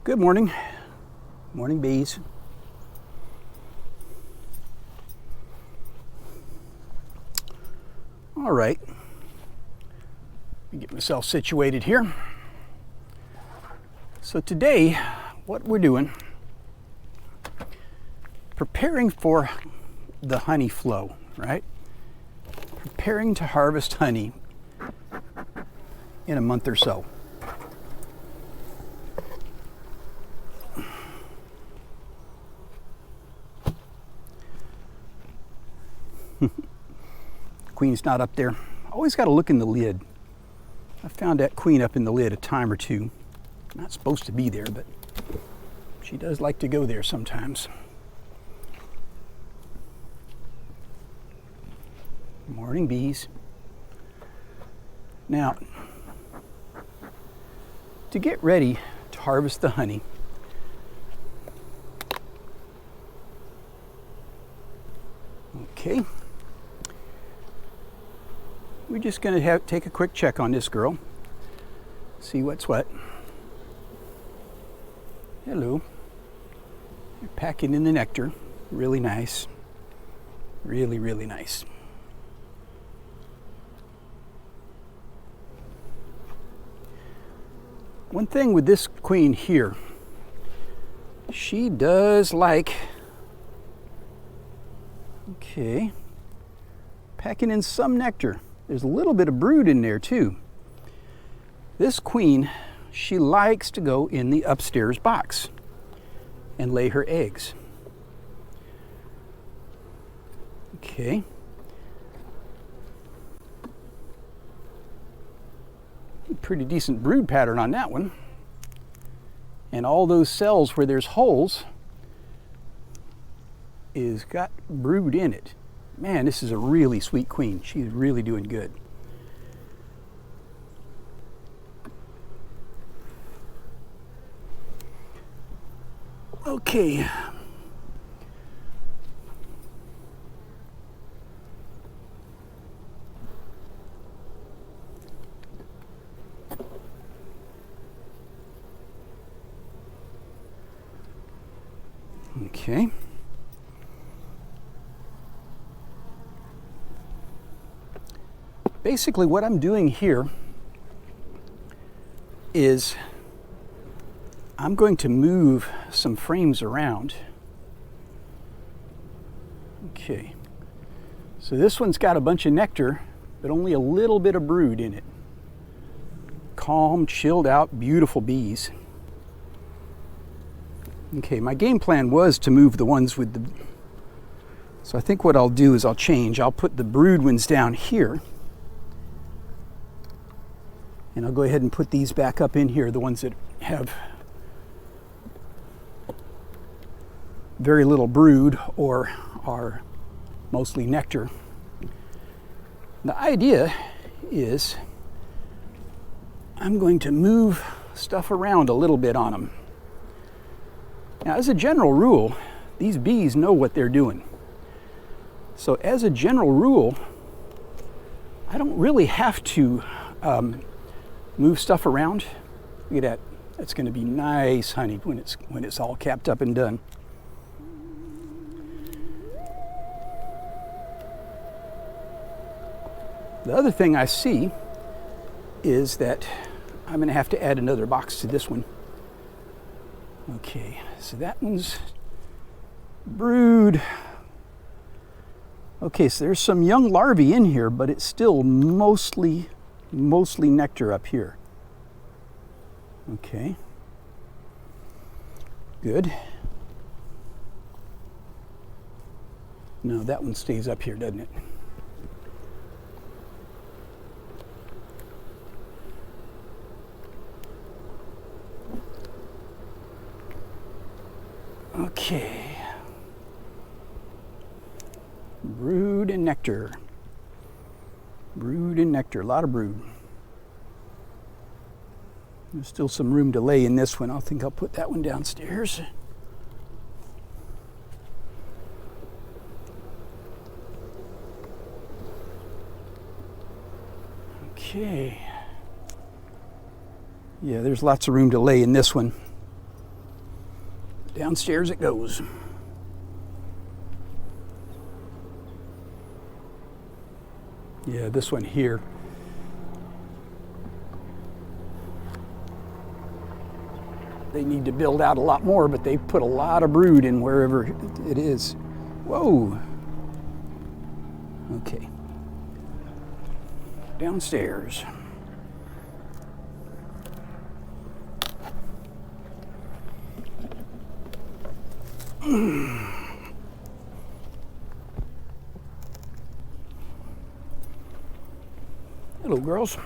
Good morning. Morning, bees. All right. Let me get myself situated here. So today, what we're doing, preparing for the honey flow, right? Preparing to harvest honey in a month or so. Queen's not up there. Always got to look in the lid. I found that queen up in the lid a time or two. Not supposed to be there, but she does like to go there sometimes. Morning, bees. Now, to get ready to harvest the honey, okay, we're just going to take a quick check on this girl, see what's what. Hello. You're packing in the nectar. Really nice. Really, really nice. One thing with this queen here, she does like, okay, packing in some nectar. There's a little bit of brood in there too. This queen, she likes to go in the upstairs box and lay her eggs. Okay. Pretty decent brood pattern on that one. And all those cells where there's holes is got brood in it. Man, this is a really sweet queen. She's really doing good. Okay. Okay. Basically, what I'm doing here is I'm going to move some frames around. Okay. So this one's got a bunch of nectar, but only a little bit of brood in it. Calm, chilled out, beautiful bees. Okay, my game plan was to move the ones with the... So I think what I'll do is I'll change. I'll put the brood ones down here. And I'll go ahead and put these back up in here, the ones that have very little brood or are mostly nectar. The idea is I'm going to move stuff around a little bit on them. Now, as a general rule, these bees know what they're doing. So as a general rule, I don't really have to move stuff around. Look at that. That's going to be nice honey when it's all capped up and done. The other thing I see is that I'm going to have to add another box to this one. Okay, so that one's brood. Okay, so there's some young larvae in here, but it's still mostly nectar up here. Okay, good. No, that one stays up here, doesn't it? Okay. Brood and nectar. Brood and nectar, a lot of brood. There's still some room to lay in this one. I think I'll put that one downstairs. Okay. Yeah, there's lots of room to lay in this one. Downstairs it goes. Yeah, this one here. They need to build out a lot more, but they put a lot of brood in wherever it is. Whoa. Okay. Downstairs. Hello, girls.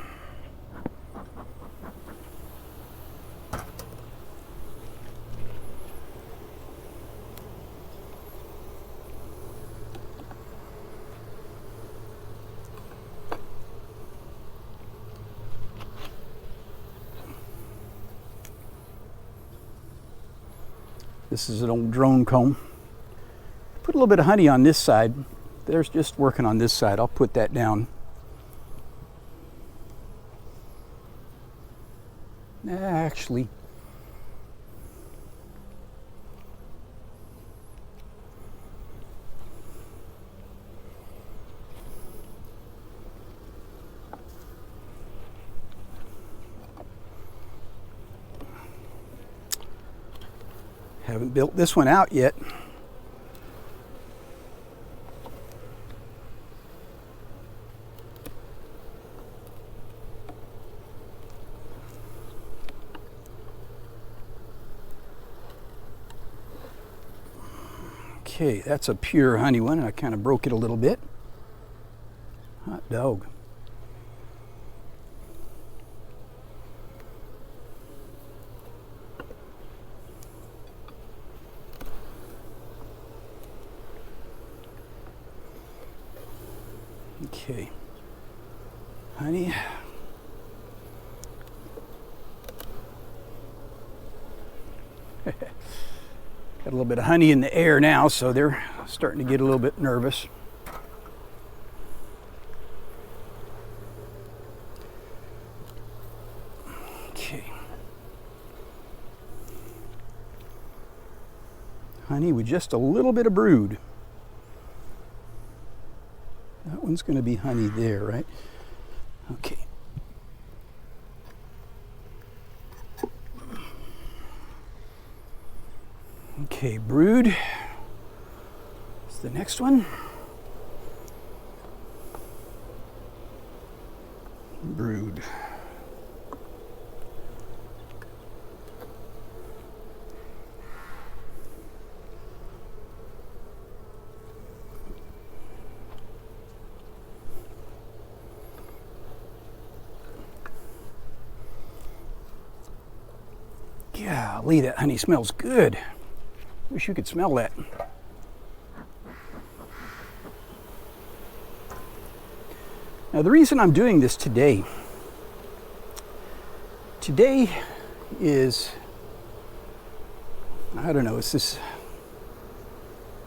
This is an old drone comb. Put a little bit of honey on this side. There's just working on this side. I'll put that down. Actually, haven't built this one out yet. Okay, that's a pure honey one. I kind of broke it a little bit. Hot dog. Okay, honey. Got a little bit of honey in the air now, so they're starting to get a little bit nervous. Okay. Honey with just a little bit of brood. That one's going to be honey there, right? Okay. Okay, brood. It's the next one. Brood. Golly, that honey smells good. Wish you could smell that. Now, the reason I'm doing this today is, I don't know, it's this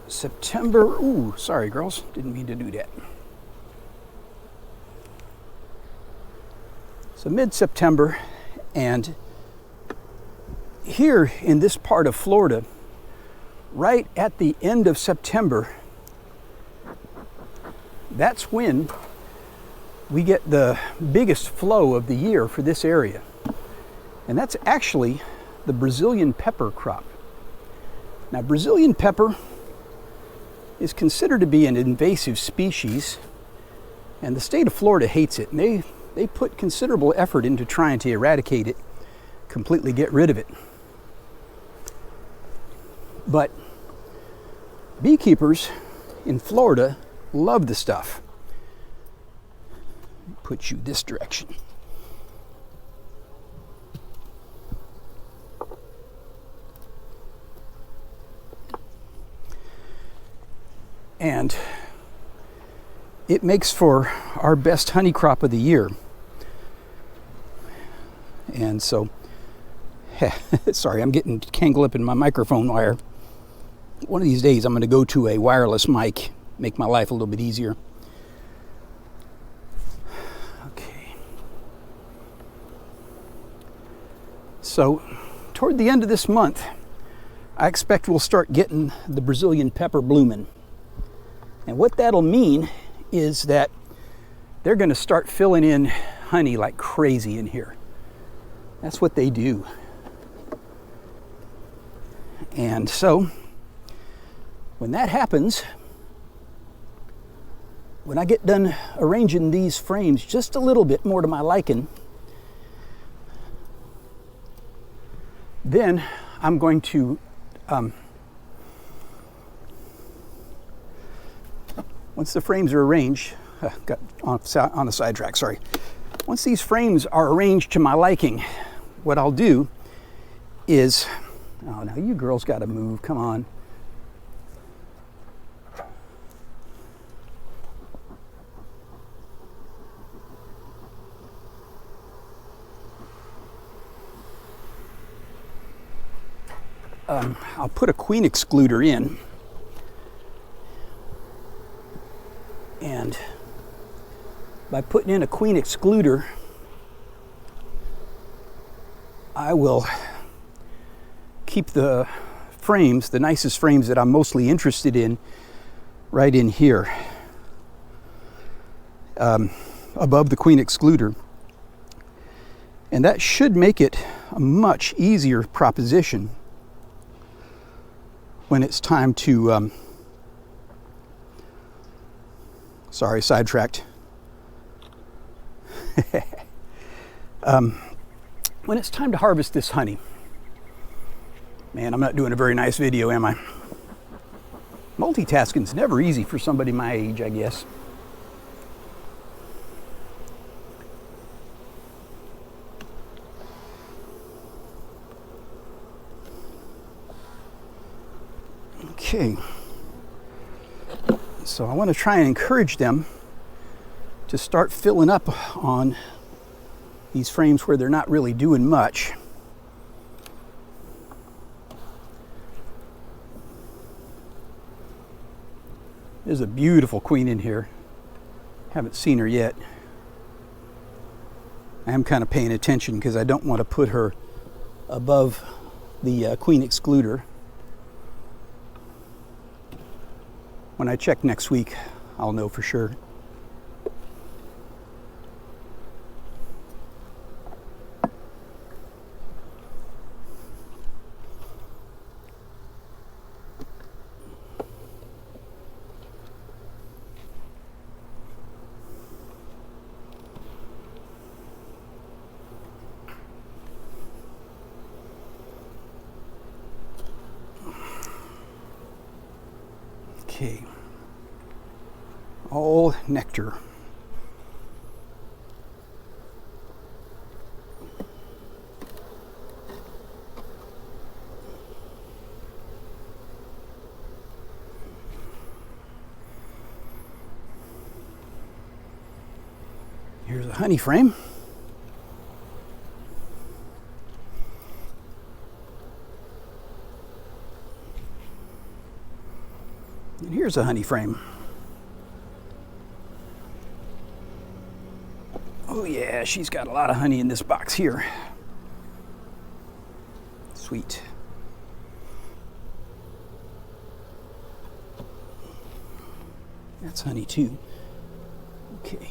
September. Ooh, sorry, girls, didn't mean to do that. So mid-September, and here in this part of Florida, right at the end of September, that's when we get the biggest flow of the year for this area. And that's actually the Brazilian pepper crop. Now, Brazilian pepper is considered to be an invasive species, and the state of Florida hates it. And they put considerable effort into trying to eradicate it, completely get rid of it. But beekeepers in Florida love the stuff. Put you this direction. And it makes for our best honey crop of the year. And so, sorry, I'm getting tangled up in my microphone wire. One of these days I'm going to go to a wireless mic, make my life a little bit easier. Okay. So, toward the end of this month, I expect we'll start getting the Brazilian pepper blooming. And what that'll mean is that they're going to start filling in honey like crazy in here. That's what they do. And so, when that happens, when I get done arranging these frames just a little bit more to my liking, then I'm going to once the frames are arranged, got on a sidetrack, sorry. Once these frames are arranged to my liking, what I'll do is, oh, now you girls got to move, come on. I'll put a queen excluder in, and by putting in a queen excluder, I will keep the frames, the nicest frames that I'm mostly interested in, right in here, above the queen excluder. And that should make it a much easier proposition when it's time to, sorry, sidetracked. When it's time to harvest this honey, man, I'm not doing a very nice video, am I? Multitasking's never easy for somebody my age, I guess. Okay, so I want to try and encourage them to start filling up on these frames where they're not really doing much. There's a beautiful queen in here. Haven't seen her yet. I am kind of paying attention because I don't want to put her above the queen excluder. When I check next week, I'll know for sure. Okay, all nectar. Here's a honey frame. And here's a honey frame. Oh yeah, she's got a lot of honey in this box here. Sweet. That's honey too. Okay.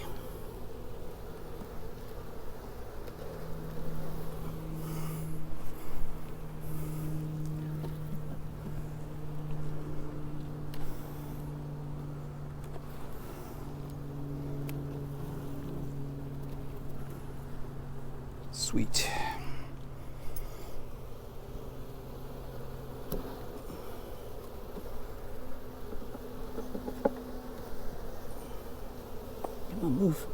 Sweet. Come on, move.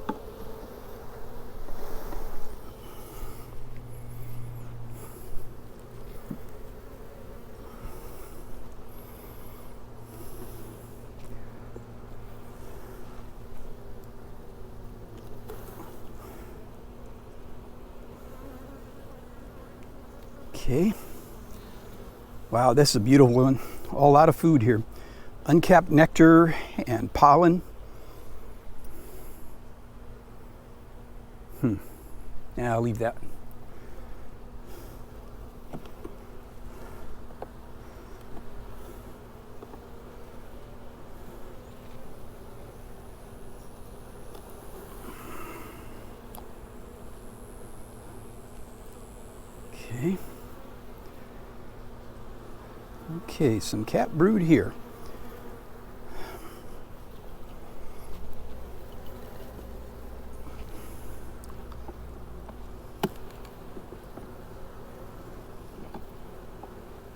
Okay. Wow, this is a beautiful one. A lot of food here. Uncapped nectar and pollen. Yeah, I'll leave that. Okay. Okay, some cat brood here.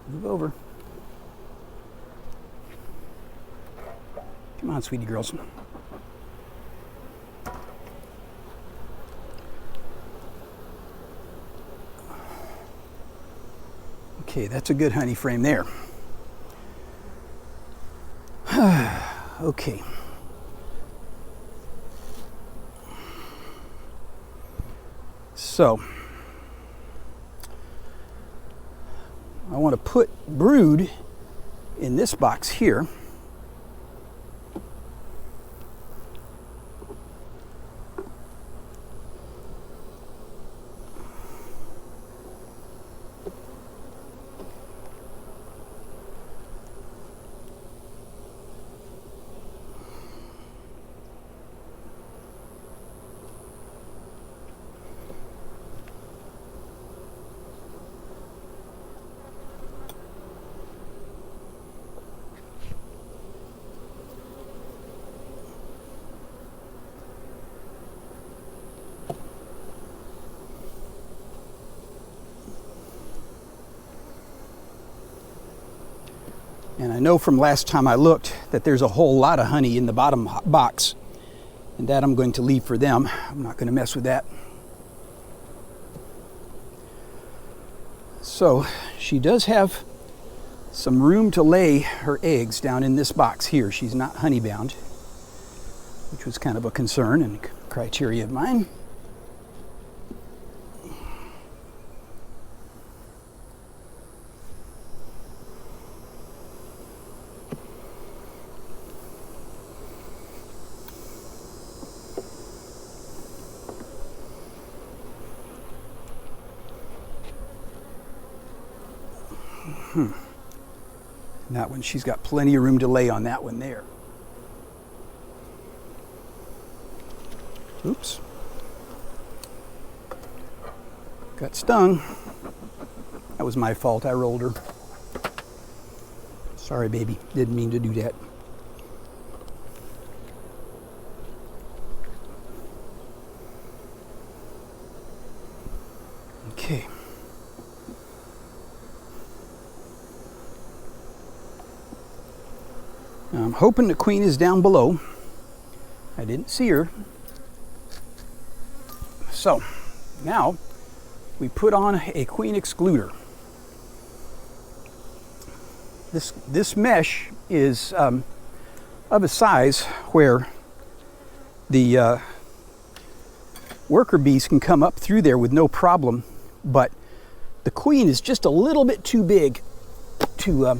Move over. Come on, sweetie girls. Okay, that's a good honey frame there. Okay. So, I want to put brood in this box here. And I know from last time I looked that there's a whole lot of honey in the bottom box, and that I'm going to leave for them. I'm not going to mess with that. So she does have some room to lay her eggs down in this box here. She's not honey bound, which was kind of a concern and criteria of mine. That one, she's got plenty of room to lay on that one there. Oops. Got stung. That was my fault. I rolled her. Sorry, baby. Didn't mean to do that. Okay. Now I'm hoping the queen is down below. I didn't see her. So now we put on a queen excluder. This mesh is of a size where the worker bees can come up through there with no problem, but the queen is just a little bit too big to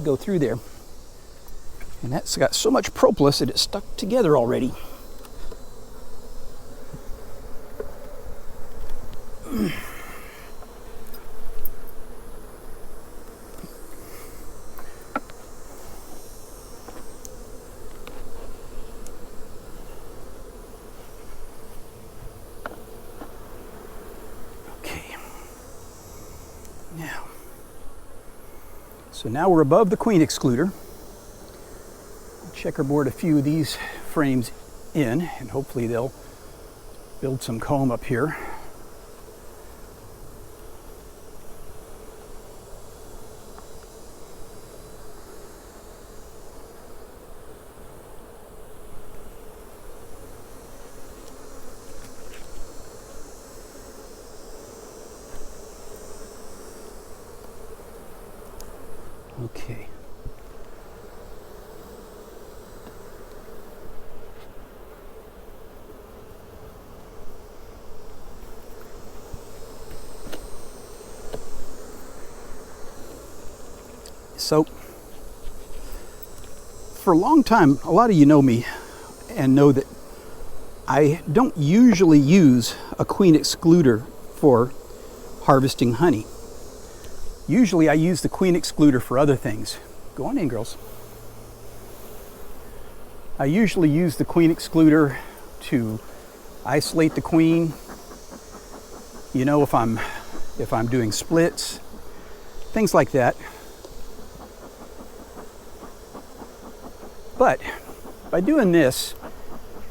go through there. And that's got so much propolis that it's stuck together already. Okay. So now we're above the queen excluder. Checkerboard a few of these frames in, and hopefully they'll build some comb up here. Okay. So, for a long time, a lot of you know me and know that I don't usually use a queen excluder for harvesting honey. Usually I use the queen excluder for other things. Go on in, girls. I usually use the queen excluder to isolate the queen You know, if I'm doing splits, things like that. But by doing this,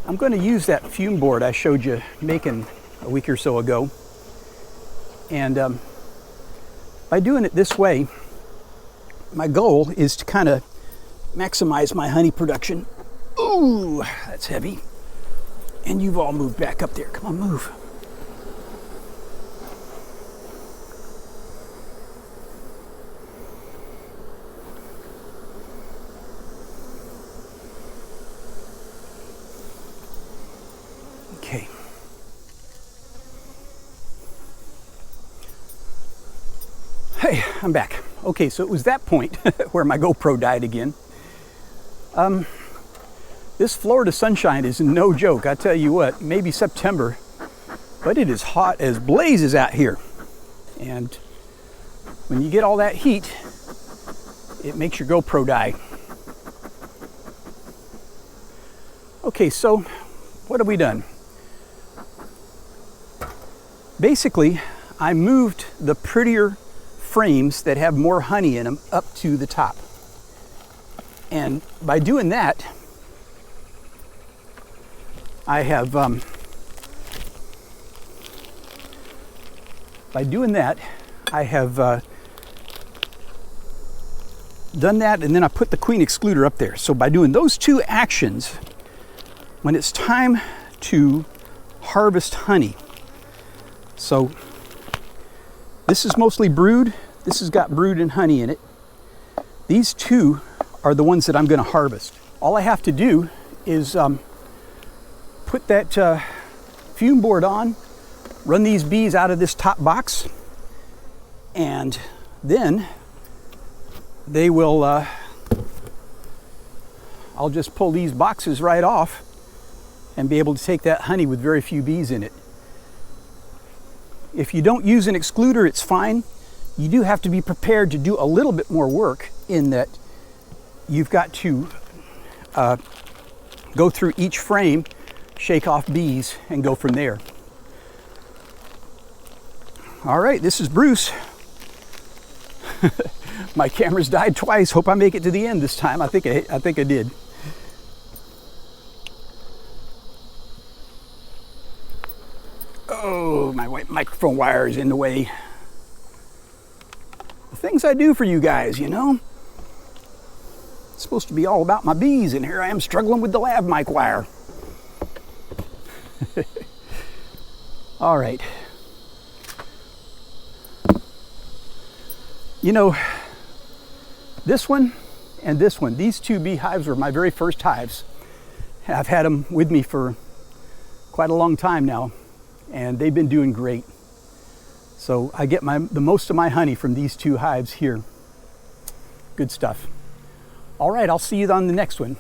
I'm going to use that fume board I showed you making a week or so ago. And by doing it this way, my goal is to kind of maximize my honey production. Ooh, that's heavy. And you've all moved back up there. Come on, move. Okay. Hey, I'm back. Okay, so it was that point where my GoPro died again. This Florida sunshine is no joke. I tell you what, maybe September, but it is hot as blazes out here. And when you get all that heat, it makes your GoPro die. Okay, so what have we done? Basically, I moved the prettier frames that have more honey in them up to the top. And by doing that, I have done that, and then I put the Queen Excluder up there. So by doing those two actions, when it's time to harvest honey, so this is mostly brood. This has got brood and honey in it. These two are the ones that I'm going to harvest. All I have to do is put that fume board on, run these bees out of this top box, and then they will, I'll just pull these boxes right off and be able to take that honey with very few bees in it. If you don't use an excluder, it's fine. You do have to be prepared to do a little bit more work in that you've got to go through each frame, shake off bees, and go from there. All right, this is Bruce. My camera's died twice. Hope I make it to the end this time. I think I did. Oh, my microphone wire is in the way. The things I do for you guys, you know. It's supposed to be all about my bees, and here I am struggling with the lav mic wire. All right. You know, this one and this one, these two beehives were my very first hives. I've had them with me for quite a long time now, and they've been doing great. So I get the most of my honey from these two hives here. Good stuff. All right, I'll see you on the next one.